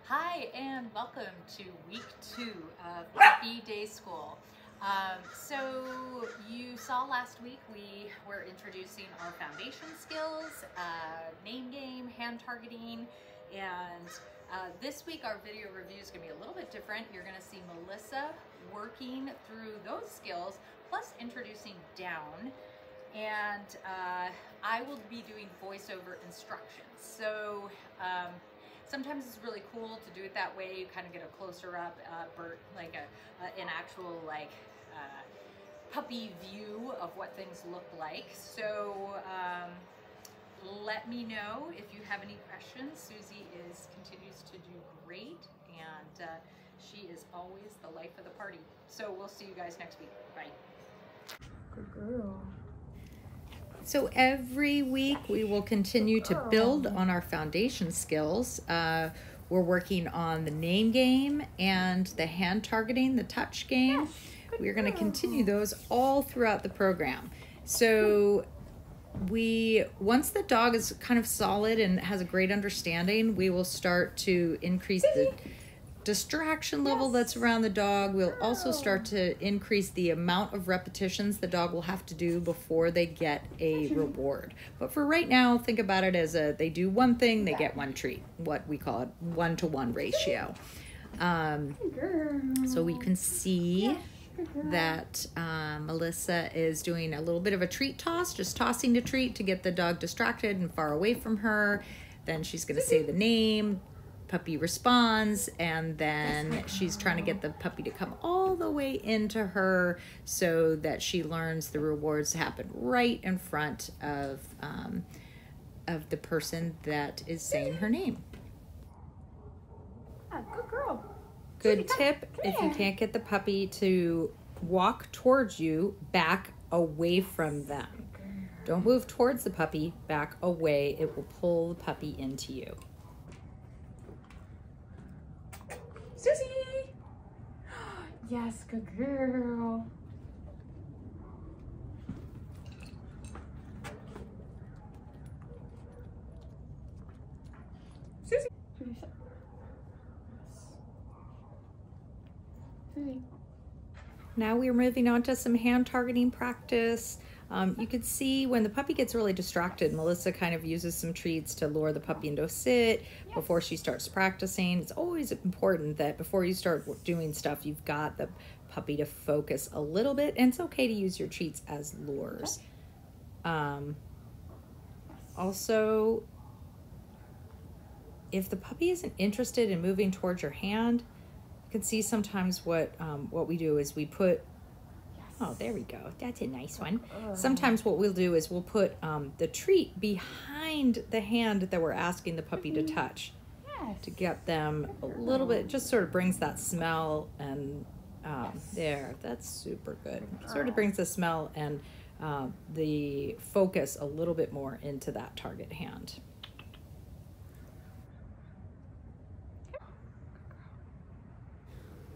Hi and welcome to week 2 of Puppy Day School. So you saw last week we were introducing our foundation skills, name game, hand targeting, and this week our video review is going to be a little bit different. You're going to see Melissa working through those skills plus introducing down, and I will be doing voiceover instructions. So sometimes it's really cool to do it that way. You kind of get a closer up, like an actual puppy view of what things look like. So let me know if you have any questions. Suzy continues to do great, and she is always the life of the party. So we'll see you guys next week. Bye. Good girl. So every week we will continue to build on our foundation skills. We're working on the name game and the hand targeting, the touch game. We're going to continue those all throughout the program. So once the dog is kind of solid and has a great understanding, we will start to increase the distraction level that's around the dog. We'll also start to increase the amount of repetitions the dog will have to do before they get a reward. But for right now, think about it as they do one thing, they get one treat, what we call a 1-to-1 ratio. So we can see that Melissa is doing a little bit of a treat toss, just tossing the treat to get the dog distracted and far away from her. Then she's going to say the name. Puppy responds, and then she's trying to get the puppy to come all the way into her so that she learns the rewards happen right in front of the person that is saying her name. Good girl. Good tip, if you can't get the puppy to walk towards you, back away from them. Don't move towards the puppy, back away. It will pull the puppy into you. Suzy! Yes, good girl. Suzy! Suzy. Now we're moving on to some hand targeting practice. You can see when the puppy gets really distracted, Melissa kind of uses some treats to lure the puppy into a sit before she starts practicing. It's always important that before you start doing stuff, you've got the puppy to focus a little bit, and it's okay to use your treats as lures. Also, if the puppy isn't interested in moving towards your hand, you can see sometimes what we do is we put oh, there we go. That's a nice one. Sometimes what we'll do is we'll put the treat behind the hand that we're asking the puppy to touch to get them a little bit, just sort of brings that smell and there, that's super good. Sort of brings the smell and the focus a little bit more into that target hand.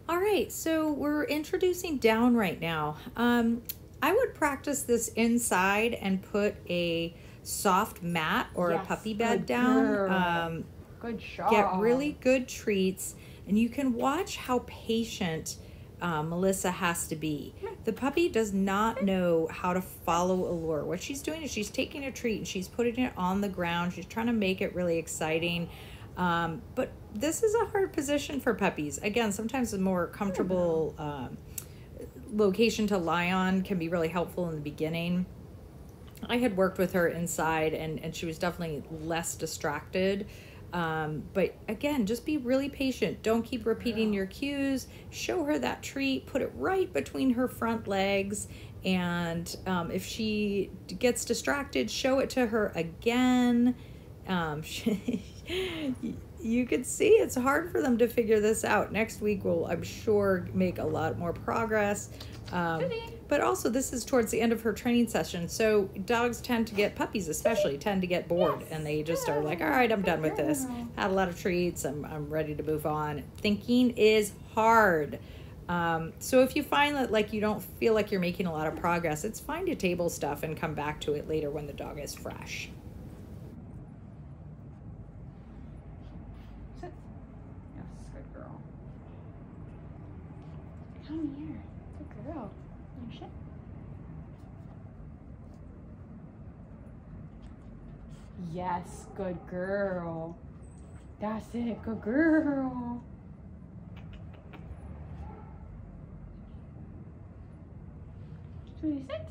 All right, so we're introducing down right now. I would practice this inside and put a soft mat or a puppy bed down. Good job. Get really good treats, and you can watch how patient Melissa has to be. The puppy does not know how to follow a lure. What she's doing is she's taking a treat and she's putting it on the ground. She's trying to make it really exciting. But this is a hard position for puppies. Again, sometimes a more comfortable location to lie on can be really helpful in the beginning. I had worked with her inside and she was definitely less distracted. But again, just be really patient. Don't keep repeating your cues. Show her that treat, put it right between her front legs. And if she gets distracted, show it to her again. You could see it's hard for them to figure this out. Next week we'll, I'm sure, make a lot more progress. But also this is towards the end of her training session, so dogs tend to get, puppies especially, tend to get bored and they just are like, all right, I'm done with this. Had a lot of treats, I'm ready to move on. Thinking is hard. So if you find that like you don't feel like you're making a lot of progress, it's fine to table stuff and come back to it later when the dog is fresh. Sit. Yes. girl. Come here. Good girl. You should. Yes, good girl. That's it, good girl. Suzy, sit.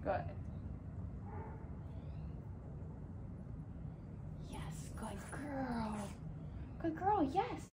Good. Yes, good girl. Good girl, yes.